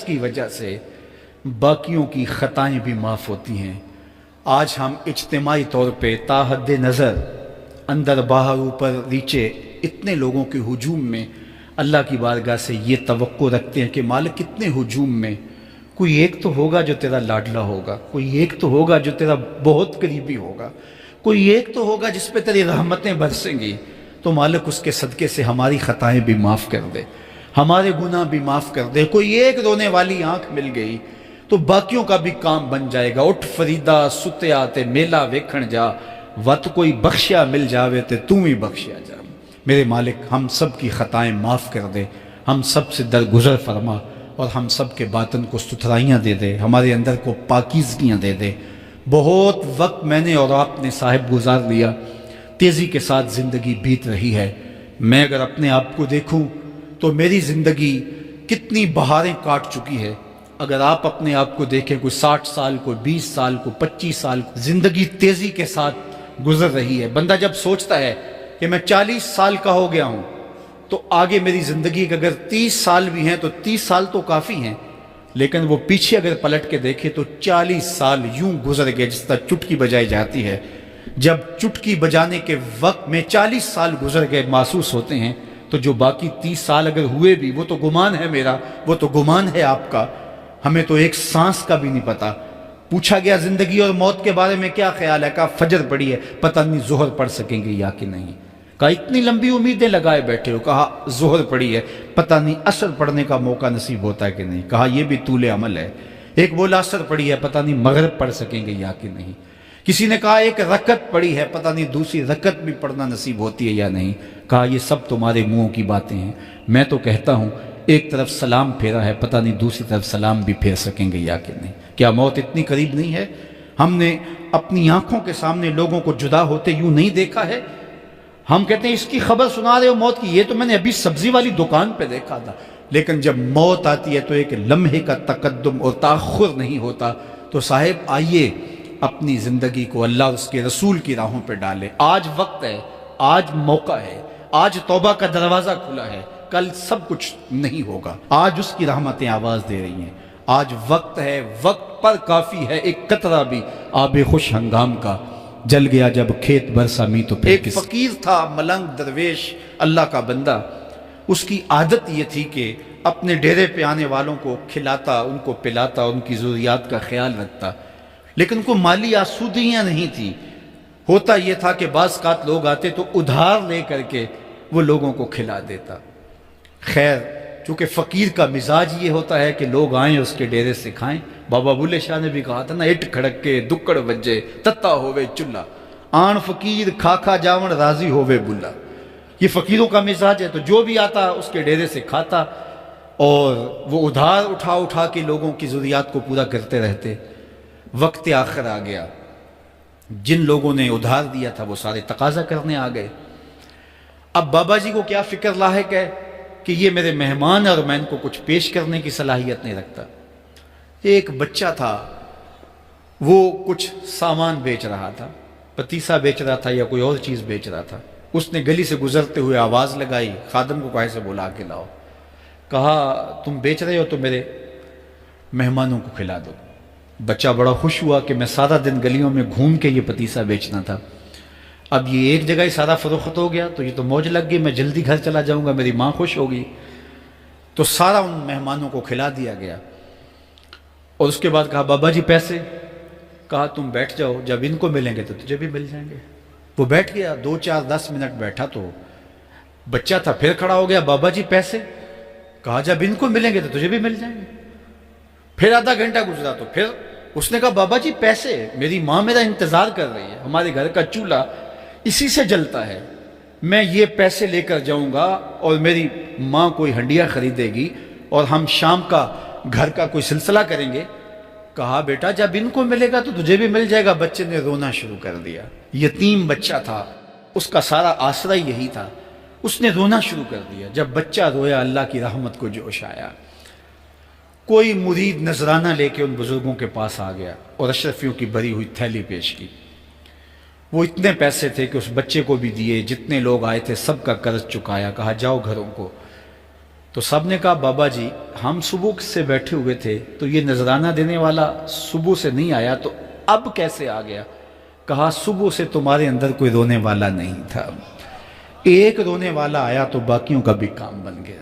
شخص کی وجہ سے باقیوں کی خطائیں بھی معاف ہوتی ہیں۔ آج ہم اجتماعی طور پہ تا حد نظر اندر باہر اوپر نیچے اتنے لوگوں کے ہجوم میں اللہ کی بارگاہ سے یہ توقع رکھتے ہیں کہ مالک کتنے ہجوم میں کوئی ایک تو ہوگا جو تیرا لاڈلا ہوگا، کوئی ایک تو ہوگا جو تیرا بہت قریبی ہوگا، کوئی ایک تو ہوگا جس پہ تیری رحمتیں برسیں گی، تو مالک اس کے صدقے سے ہماری خطائیں بھی معاف کر دے، ہمارے گناہ بھی معاف کر دے۔ کوئی ایک رونے والی آنکھ مل گئی تو باقیوں کا بھی کام بن جائے گا۔ اٹھ فریدا ستیا تے میلہ ویکھن جا، وت کوئی بخشیا مل جاوے تے توں ہی بخشیا جا۔ میرے مالک ہم سب کی خطائیں معاف کر دے، ہم سب سے درگزر فرما، اور ہم سب کے باطن کو ستھرائیاں دے دے، ہمارے اندر کو پاکیزگیاں دے دے۔ بہت وقت میں نے اور آپ نے صاحب گزار لیا، تیزی کے ساتھ زندگی بیت رہی ہے۔ میں اگر اپنے آپ کو دیکھوں تو میری زندگی کتنی بہاریں کاٹ چکی ہے۔ اگر آپ اپنے آپ کو دیکھیں، کوئی 60 سال، کوئی 20 سال، کوئی 25 سال، زندگی تیزی کے ساتھ گزر رہی ہے۔ بندہ جب سوچتا ہے کہ میں 40 سال کا ہو گیا ہوں تو آگے میری زندگی کے اگر 30 سال بھی ہیں تو 30 سال تو کافی ہیں، لیکن وہ پیچھے اگر پلٹ کے دیکھے تو 40 سال یوں گزر گئے جس طرح چٹکی بجائی جاتی ہے۔ جب چٹکی بجانے کے وقت میں 40 سال گزر گئے محسوس ہوتے ہیں، تو جو باقی 30 سال اگر ہوئے بھی، وہ تو گمان ہے میرا، وہ تو گمان ہے آپ کا، ہمیں تو ایک سانس کا بھی نہیں پتا۔ پوچھا گیا زندگی اور موت کے بارے میں کیا خیال ہے؟ کہا فجر پڑی ہے، پتہ نہیں ظہر پڑھ سکیں گے یا کہ نہیں۔ کہا اتنی لمبی امیدیں لگائے بیٹھے ہو، کہا ظہر پڑی ہے، پتہ نہیں عصر پڑھنے کا موقع نصیب ہوتا ہے کہ نہیں۔ کہا یہ بھی طول عمل ہے۔ ایک بولا عصر پڑی ہے، پتہ نہیں مغرب پڑھ سکیں گے یا کہ نہیں۔ کسی نے کہا ایک رکعت پڑی ہے، پتہ نہیں دوسری رکعت بھی پڑھنا نصیب ہوتی ہے یا نہیں۔ کہا یہ سب تمہارے منہوں کی باتیں ہیں، میں تو کہتا ہوں ایک طرف سلام پھیرا ہے، پتہ نہیں دوسری طرف سلام بھی پھیر سکیں گے یا کہ نہیں۔ کیا موت اتنی قریب نہیں ہے؟ ہم نے اپنی آنکھوں کے سامنے لوگوں کو جدا ہوتے یوں نہیں دیکھا ہے؟ ہم کہتے ہیں اس کی خبر سنا رہے ہو موت کی، یہ تو میں نے ابھی سبزی والی دکان پہ دیکھا تھا۔ لیکن جب موت آتی ہے تو ایک لمحے کا تقدم اور تاخر نہیں ہوتا۔ تو صاحب آئیے اپنی زندگی کو اللہ اور اس کے رسول کی راہوں پہ ڈالے۔ آج وقت ہے، آج موقع ہے، آج توبہ کا دروازہ کھلا ہے، کل سب کچھ نہیں ہوگا۔ آج اس کی رحمتیں آواز دے رہی ہیں، آج وقت ہے، وقت پر کافی ہے ایک قطرہ بھی آب خوش ہنگام کا، جل گیا جب کھیت برسا می تو پھر ایک فقیر تھا ملنگ درویش اللہ کا بندہ، اس کی عادت یہ تھی کہ اپنے ڈیرے پہ آنے والوں کو کھلاتا، ان کو پلاتا، ان کی ضروریات کا خیال رکھتا، لیکن ان کو مالی آسودگیاں نہیں تھی۔ ہوتا یہ تھا کہ بعض اوقات لوگ آتے تو ادھار لے کر کے وہ لوگوں کو کھلا دیتا۔ خیر چونکہ فقیر کا مزاج یہ ہوتا ہے کہ لوگ آئیں اس کے ڈیرے سے کھائیں۔ بابا بلے شاہ نے بھی کہا تھا نا، اٹ کھڑک کے دکڑ وجے تتا ہووے چلا، آن فقیر کھا کھا جاون راضی ہووے بلا۔ یہ فقیروں کا مزاج ہے، تو جو بھی آتا اس کے ڈیرے سے کھاتا، اور وہ ادھار اٹھا اٹھا کے لوگوں کی ضروریات کو پورا کرتے رہتے۔ وقت آخر آ گیا، جن لوگوں نے ادھار دیا تھا وہ سارے تقاضا کرنے آ گئے۔ اب بابا جی کو کیا فکر لاحق ہے کہ یہ میرے مہمان اور میں ان کو کچھ پیش کرنے کی صلاحیت نہیں رکھتا۔ ایک بچہ تھا، وہ کچھ سامان بیچ رہا تھا، پتیسا بیچ رہا تھا یا کوئی اور چیز بیچ رہا تھا۔ اس نے گلی سے گزرتے ہوئے آواز لگائی، خادم کو کہا سے بلا کے لاؤ۔ کہا تم بیچ رہے ہو تو میرے مہمانوں کو کھلا دو۔ بچہ بڑا خوش ہوا کہ میں سارا دن گلیوں میں گھوم کے یہ پتیسا بیچنا تھا، اب یہ ایک جگہ ہی سارا فروخت ہو گیا تو یہ تو موج لگ گئی، میں جلدی گھر چلا جاؤں گا، میری ماں خوش ہوگی۔ تو سارا ان مہمانوں کو کھلا دیا گیا، اور اس کے بعد کہا بابا جی پیسے؟ کہا تم بیٹھ جاؤ، جب ان کو ملیں گے تو تجھے بھی مل جائیں گے۔ وہ بیٹھ گیا، 2 4 10 منٹ بیٹھا تو بچہ تھا، پھر کھڑا ہو گیا، بابا جی پیسے؟ کہا جب ان کو ملیں گے تو تجھے بھی مل جائیں گے۔ پھر آدھا گھنٹہ گزرا تو پھر اس نے کہا بابا جی پیسے؟ میری ماں میرا انتظار کر رہی ہے، ہمارے گھر کا چولہا اسی سے جلتا ہے، میں یہ پیسے لے کر جاؤں گا اور میری ماں کوئی ہنڈیا خریدے گی اور ہم شام کا گھر کا کوئی سلسلہ کریں گے۔ کہا بیٹا جب ان کو ملے گا تو تجھے بھی مل جائے گا۔ بچے نے رونا شروع کر دیا، یتیم بچہ تھا، اس کا سارا آسرا یہی تھا، اس نے رونا شروع کر دیا۔ جب بچہ رویا اللہ کی رحمت کو جوش آیا۔ کوئی مرید نذرانہ لے کے ان بزرگوں کے پاس آ گیا اور اشرفیوں کی بھری ہوئی تھیلی پیش کی۔ وہ اتنے پیسے تھے کہ اس بچے کو بھی دیے، جتنے لوگ آئے تھے سب کا قرض چکایا۔ کہا جاؤ گھروں کو، تو سب نے کہا بابا جی ہم صبح سے بیٹھے ہوئے تھے تو یہ نذرانہ دینے والا صبح سے نہیں آیا، تو اب کیسے آ گیا؟ کہا صبح سے تمہارے اندر کوئی رونے والا نہیں تھا، ایک رونے والا آیا تو باقیوں کا بھی کام بن گیا۔